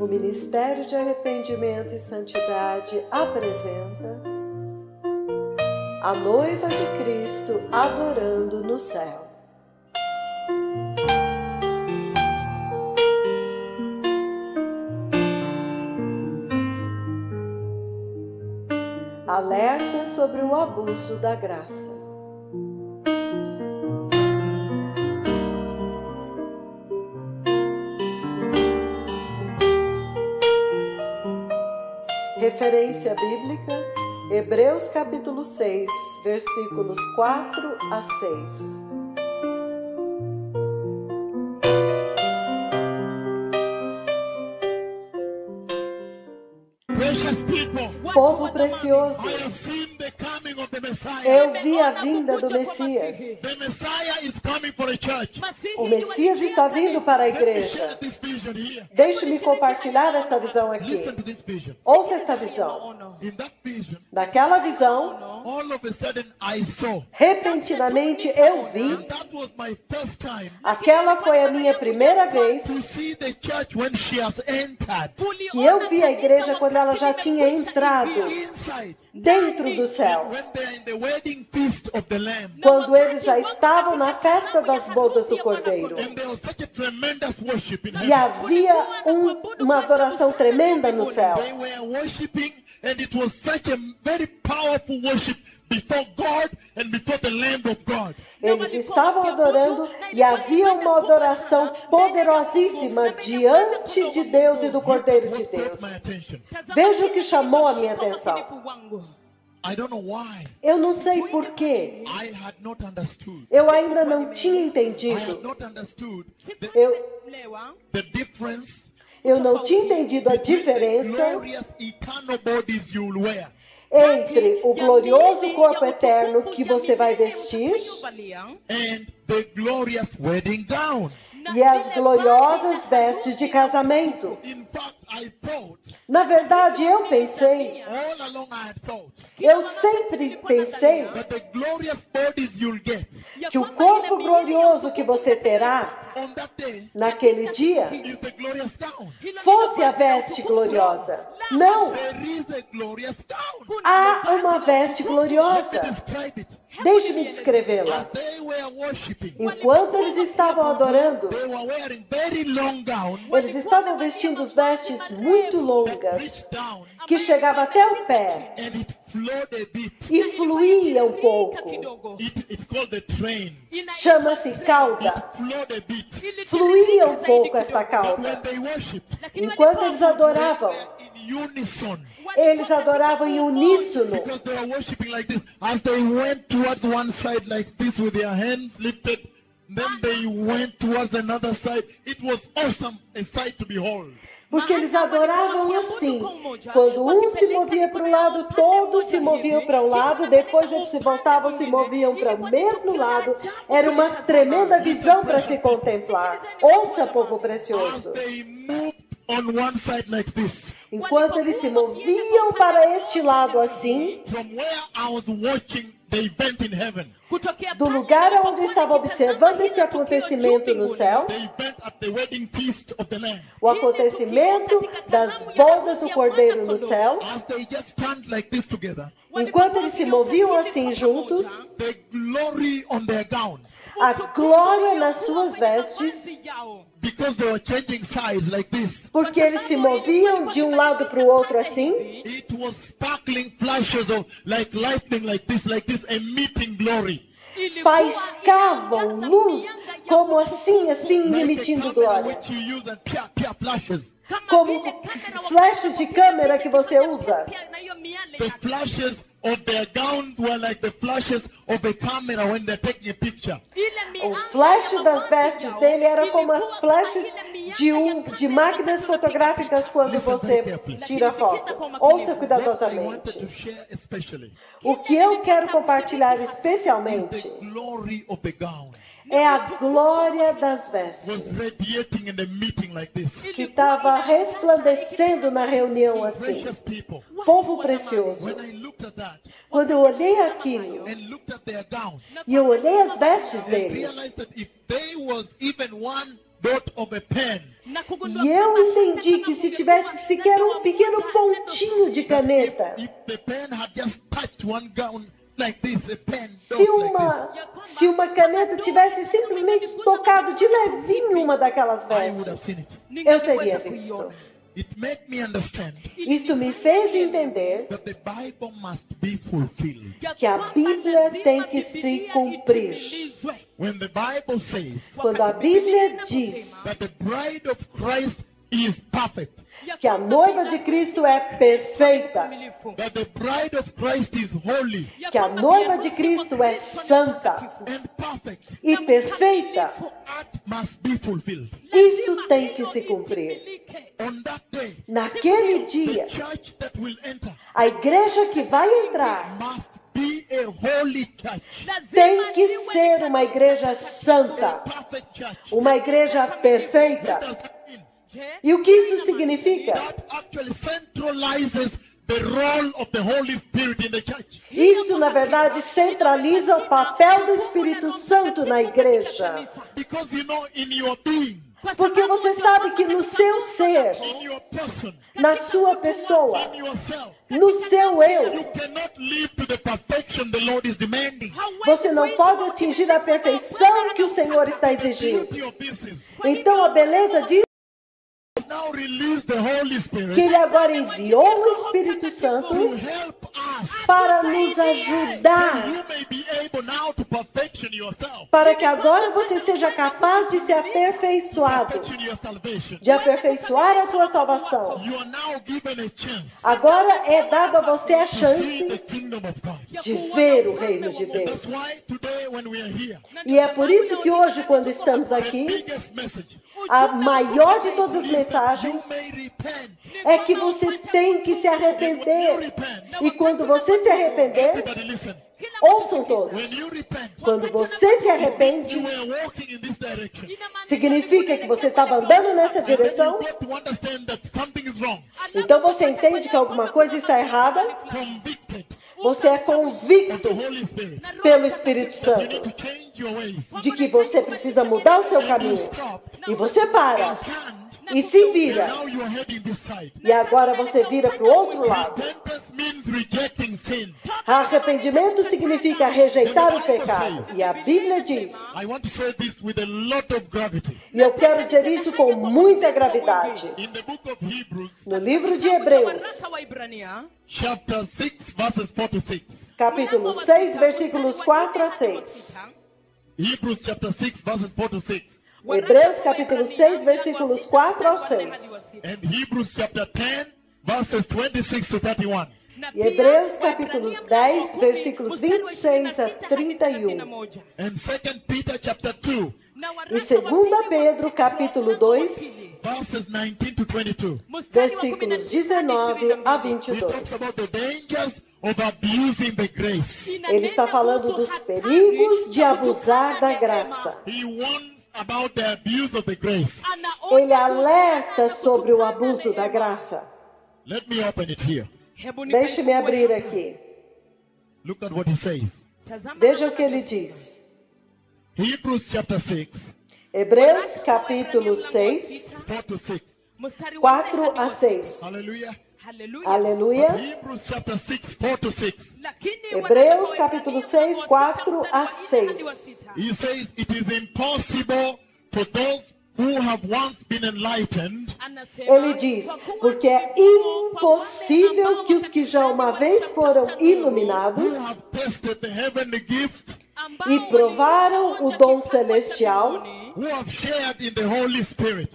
O Ministério de Arrependimento e Santidade apresenta a Noiva de Cristo adorando no céu. Alerta sobre o abuso da graça. Referência bíblica, Hebreus capítulo 6, versículos 4 a 6. Povo precioso, eu vi a vinda do Messias. O Messias está vindo para a igreja. Deixe-me compartilhar esta visão aqui. Ouça esta visão. Daquela visão, repentinamente eu vi. Aquela foi a minha primeira vez que eu vi a igreja quando ela já tinha entrado dentro do céu. Quando eles já estavam na festa das bodas do Cordeiro. E havia uma adoração tremenda no céu. And it was such a very powerful worship before God and before the Lamb of God. Eles estavam adorando e havia uma adoração poderosíssima diante de Deus e do Cordeiro de Deus. Veja o que chamou a minha atenção. Eu não sei porquê. Eu ainda não tinha entendido. Eu não tinha entendido a diferença entre o glorioso corpo eterno que você vai vestir e as gloriosas vestes de casamento. Na verdade, eu pensei, eu sempre pensei que o corpo glorioso que você terá naquele dia fosse a veste gloriosa. Não! Há uma veste gloriosa. Deixe-me descrevê-la. Enquanto eles estavam adorando, eles estavam vestindo as vestes muito longas, que chegavam até o pé e fluía um pouco. Chama-se cauda. Fluía um pouco esta cauda. Enquanto eles adoravam em uníssono. Porque eles adoravam assim. Quando um se movia para um lado, todos se moviam para um lado. Depois eles se voltavam, se moviam para o mesmo lado. Era uma tremenda visão para se contemplar. Ouça, povo precioso. Enquanto eles se moviam para este lado assim, do lugar onde eu estava observando esse acontecimento no céu, o acontecimento das bodas do Cordeiro no céu, enquanto eles se moviam assim juntos, a glória nas suas vestes, porque eles se moviam de um lado para o outro assim, faiscavam luz como assim, emitindo glória. Como flashes de câmera que você usa. The flashes of their gowns were like the flashes of a camera when they're taking a picture. O flash das vestes dele era como as flashes de máquinas fotográficas quando você tira foto. Ouça cuidadosamente. O que eu quero compartilhar especialmente é a glória das vestes que estava resplandecendo na reunião assim. Povo precioso. Quando eu olhei aquilo e eu olhei as vestes deles, dot of a pen, E eu entendi que se tivesse sequer um pequeno pontinho de caneta, if the pen had just touched one ground like this, a pen dot like this, se uma caneta tivesse simplesmente tocado de levinho uma daquelas I would have vestes, seen it. eu teria visto. It made me understand Isto me fez entender that the Bible must be fulfilled. que a Bíblia tem que se cumprir. When the Bible says Quando a Bíblia diz that the bride of Christ is perfect, que a noiva de Cristo é perfeita, that the bride of Christ is holy que a noiva de Cristo é santa and perfect, e perfeita, that must be fulfilled. isto tem que se cumprir. On that day, Naquele the dia, church that will enter a igreja que vai entrar must be a holy church, tem que ser uma igreja santa, perfect church. uma igreja perfeita. Does that mean E o que isso significa? that actually centralizes the role of the Holy Spirit in the church? Isso, na verdade, centraliza o papel do Espírito Santo na igreja. Because you know, in your being, Porque você sabe que no seu ser, in your person, na sua pessoa, in yourself, no seu eu, you cannot live to the perfection the Lord is demanding. você não pode atingir a perfeição que o Senhor está The exigindo. beauty of this is Então, a beleza disso now release the Holy é Spirit que Ele agora enviou o Espírito Santo to help us, para nos ajudar, you may be able now to perfection yourself, para que agora você seja capaz de ser aperfeiçoado, perfection your salvation. de aperfeiçoar a tua salvação. You are now given a chance Agora é dado a você a to see chance the kingdom of God. de ver o reino de Deus. That's why today when we are here, E é por isso que hoje, quando estamos the aqui, biggest message, a maior de todas as mensagens you may repent. é que você tem que se arrepender. E quando você se arrepender, Everybody listen. ouçam todos. When you repent, Quando você se arrepende, you are walking in this direction. significa que você estava andando nessa Then you direção. got to understand that something is wrong. Então você entende que alguma coisa está errada. Convicted Você é of the convicto Holy Spirit. pelo Espírito You Santo need to change your ways. de que você precisa mudar o seu caminho. E você para Turn. e se vira. Now you are heading this side. E agora você vira para o outro lado. Repentance means rejecting sin. Arrependimento significa rejeitar o pecado. E a Bíblia diz, I want to say this with a lot of gravity. e eu quero dizer isso com muita gravidade. In the book of Hebrews, No livro de Hebreus, chapter 6, verses 4 to 6. capítulo 6, versículos 4 a 6. Hebrews chapter 6, verses 4 to 6. Hebreus, capítulo 6, versículos 4 ao 6. And Hebrews chapter 10, verses 26 to 31. E Hebreus, capítulo 10, versículos 26 a 31. And 2 Peter chapter 2, E 2 Pedro, capítulo 2, verses 19 to 22. versículos 19 a He talks 22. about the dangers of abusing the grace. Ele está falando dos perigos de abusar da graça. He warns about the abuse of the grace. Ele alerta sobre o abuso da graça. Let me open it here. Deixe-me abrir aqui. Look at what he says. Veja o que ele diz. Hebrews chapter 6, Hebreus, capítulo 6, 4 to 6. 4 a 6. Hallelujah. Aleluia. Hebrews chapter 6, 4 to 6. Hebreus, capítulo 6, 4 a 6. He says it is impossible for those who have once been enlightened Ele diz, porque é impossível que os que já uma vez foram iluminados who have tasted the heavenly gift, e provaram o dom celestial who have shared in the Holy Spirit,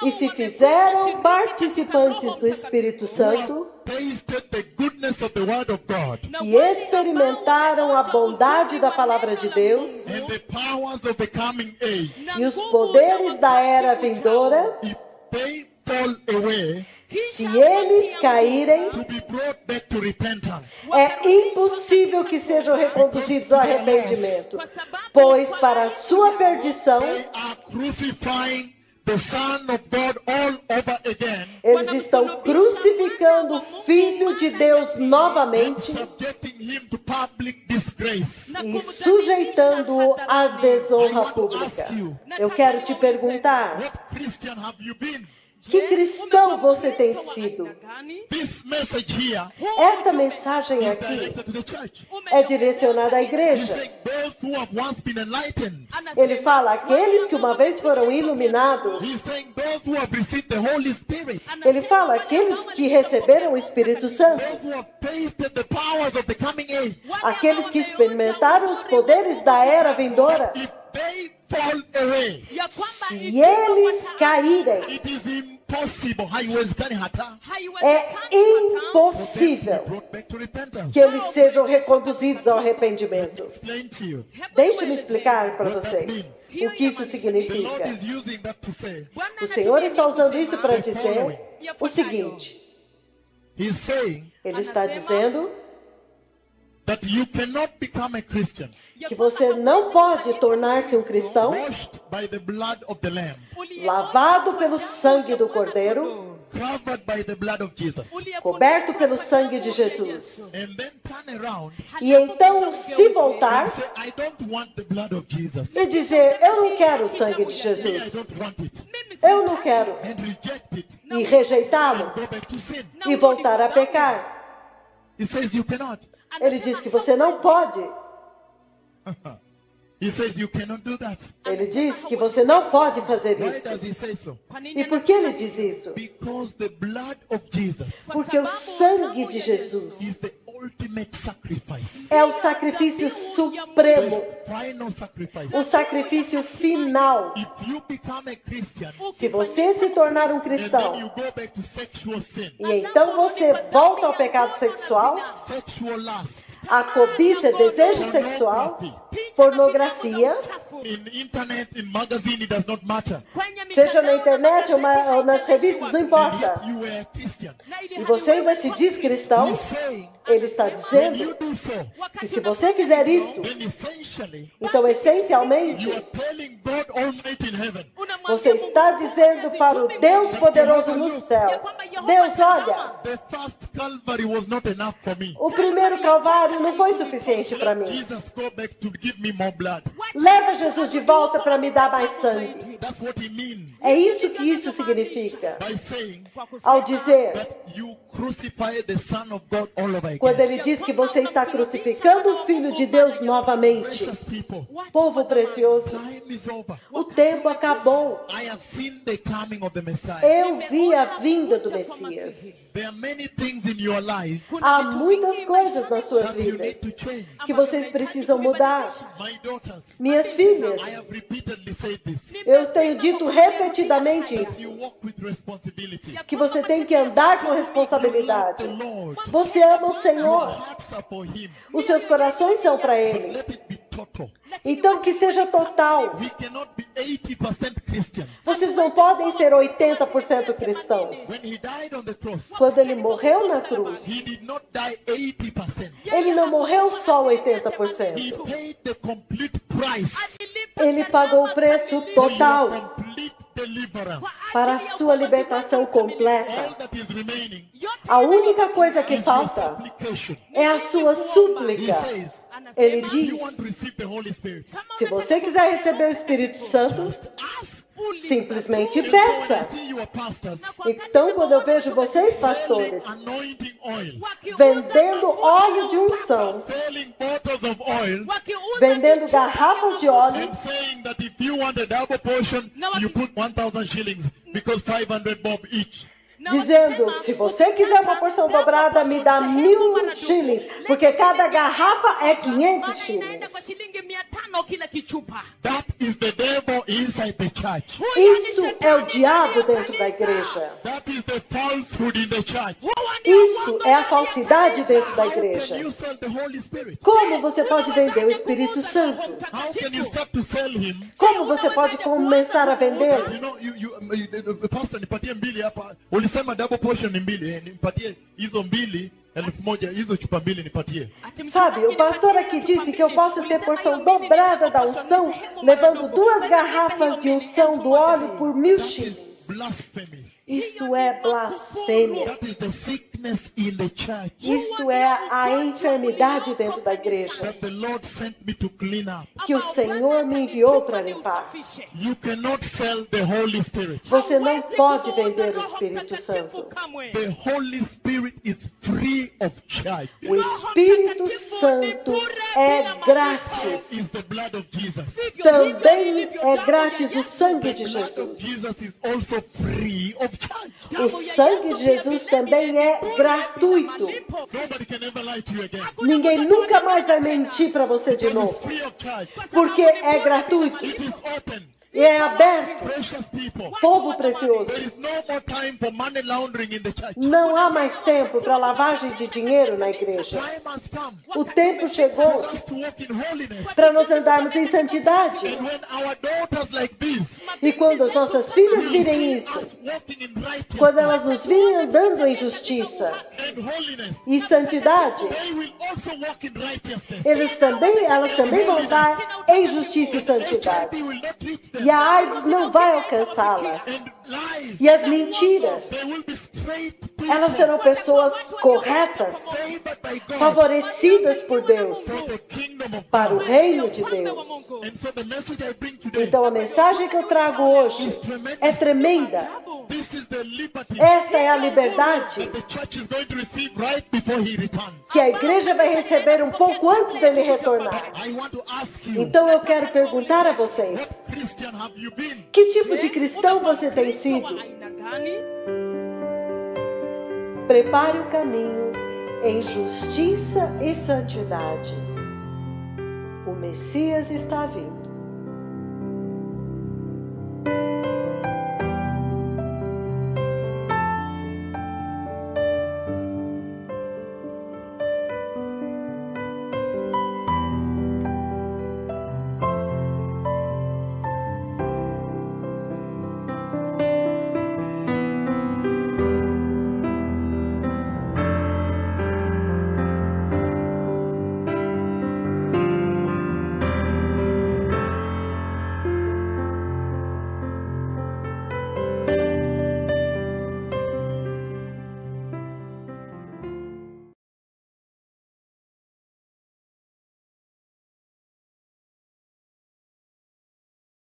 e se fizeram participantes do Espírito who Santo, have tasted the goodness of the Word of God que experimentaram a bondade da palavra de Deus and the powers of the coming age. e os poderes da era vindoura, If they fall away, se eles caírem, to be brought back to repentance. é impossível que sejam reconduzidos ao arrependimento, pois para a sua perdição They are crucifying the Son of God all over again, Eles estão crucificando o Filho de Deus novamente subjecting him to public disgrace. e sujeitando-o à desonra pública. Eu quero te perguntar, What Christian have you been? que cristão você tem sido? This message here Esta mensagem is aqui directed to the church. é direcionada à He's igreja. saying those who have once been enlightened. Ele fala, aqueles que uma vez foram iluminados. He's saying those who have received the Holy Spirit. Ele fala, aqueles que receberam o Espírito Santo. Those who have tasted the powers of the coming age. Aqueles que experimentaram os poderes da era vindoura. If they fall away, Se eles caírem, it is impossible. Haiwezekani hata. é impossível Brought back to repentance. que eles sejam reconduzidos ao arrependimento. Explain to you. Deixe-me explicar para vocês o que isso The Lord significa. is using that to say. O Senhor está usando isso para dizer o seguinte. He's saying Ele está dizendo that you cannot become a Christian que você não pode tornar-se um cristão washed by the blood of the Lamb, lavado pelo sangue do Cordeiro, covered by the blood of Jesus, coberto pelo sangue de Jesus. and then turn around E então se and voltar say, I don't want the blood of Jesus. e dizer, eu não quero o sangue de Me, I Jesus. don't want it. Eu não quero. And reject it. E rejeitá-lo Go back to sin. e voltar a pecar. He says you cannot. Ele diz que você não pode. He says you cannot do that. Ele diz que você não pode fazer Why isso. does he say so? E por que ele diz isso? Because the blood of Jesus Porque o sangue de is Jesus the ultimate sacrifice. é o sacrifício supremo, The final sacrifice. o sacrifício final. If you become a Christian Se você se tornar um and then cristão you go back to sexual sin, e então você volta ao pecado sexual, sexual lust, a cobiça, desejo sexual, pornografia, in internet, in magazine, it does not matter. seja na internet ou nas revistas, não And importa. yet you were a Christian. E você ainda se diz cristão, He's saying ele está when dizendo you do so, que se você fizer isso, then essentially então essencialmente you are telling God Almighty in heaven, você está dizendo para o Deus poderoso no céu, Deus, olha, the first Calvary was not enough for me. o primeiro Calvário não foi suficiente para mim. Jesus, go back to give me more blood. Leva Jesus de volta para me dar mais sangue. That's what he means É isso que isso significa. by saying Ao dizer, that you crucify the Son of God all over quando again. ele diz que você está crucificando o Filho de Deus novamente. Precious people, Povo precioso, time is over. o tempo acabou. I have seen the coming of the Messiah. Eu vi a vinda do Messias. There are many things in your life Há muitas coisas nas suas that you need vidas to change. que vocês precisam mudar. My daughters, Minhas filhas, I have repeatedly said this. eu tenho dito repetidamente isso, You walk with responsibility. que você tem que andar com The responsabilidade. Lord, Você ama o your Senhor, hearts are for Him. os seus corações são para Ele. Let it be total. Então que seja total. We cannot be 80% Christian. Vocês não podem ser 80% cristãos. When He died on the cross, Quando Ele morreu na cruz, He did not die 80%. Ele não morreu só He 80%. paid the complete price Ele pagou o preço for your total complete deliverance. para a sua libertação completa. All that is remaining A única coisa que is your falta supplication. é a sua He súplica. says, Ele if you want diz, to receive the Holy Spirit, se você quiser receber o Espírito Santo, ask. simplesmente And so when I peça. see your pastors Então, quando eu vejo vocês, selling pastores, anointing oil, vendendo óleo de unção, selling bottles of oil, vendendo garrafas de óleo, and saying that if you want a double portion, you put 1,000 shillings because 500 bob each. dizendo, se você quiser uma porção dobrada, me dá 1.000 shillings, porque cada garrafa é 500 shillings. That is the devil inside the church. Isto é o diabo dentro da igreja. That is the falsehood in the church. Isto é a falsidade dentro da How can igreja. you sell the Holy Spirit? Como você pode vender o Espírito Santo? How can you start to sell him? Como você pode começar a vendê-lo? You know, the pastor nipatie mbili hapa. Ulisema double portion ni mbili, nipatie hizo mbili Elfu moja hizo chupa mbili nipatie. Sabe, o pastor aqui disse que eu posso ter porção dobrada da unção, levando 2 garrafas de unção do óleo por 1000 shillings. Blasphemy. Isto é blasfêmia. That is the sickness in the church Isto é a enfermidade dentro da igreja, that the Lord sent me to clean up. que o Senhor me enviou para limpar. You cannot sell the Holy Spirit. Você não pode vender o Espírito Santo. The Holy Spirit is free of charge. O Espírito Santo é grátis. Is the blood of Jesus. Também é grátis o sangue de Jesus. Jesus is also free of charge. O sangue de Jesus também é gratuito. Nobody can ever lie to you again. Ninguém nunca mais vai mentir para você de novo, Free of charge. porque é gratuito It is open. e é aberto. Precious people. Povo precioso, There is no more time for money laundering in the church. não há mais tempo para lavagem de dinheiro na igreja. Time has come O tempo chegou for us to walk in holiness. para nós andarmos em santidade. And when our daughters like this, E quando as nossas filhas virem isso, walking in righteousness quando elas nos virem andando em justiça and holiness, e santidade, they will also walk in righteousness. elas também vão andar em justiça e santidade. They will not reach them. E a AIDS não vai alcançá-las. And lies, E as mentiras, they will be straight people elas serão pessoas corretas, favored by God favorecidas por Deus, for the kingdom of para o God. reino de Deus. And so the message I bring today, Então a mensagem que eu trago hoje é tremenda. this is the liberty Esta é a liberdade the church is going to receive right before he returns. que a igreja vai receber um pouco antes dele retornar. I want to ask you, Então eu quero perguntar a vocês, Christian have you been? que tipo de cristão você tem sido? Prepare o caminho em justiça e santidade. O Messias está vindo.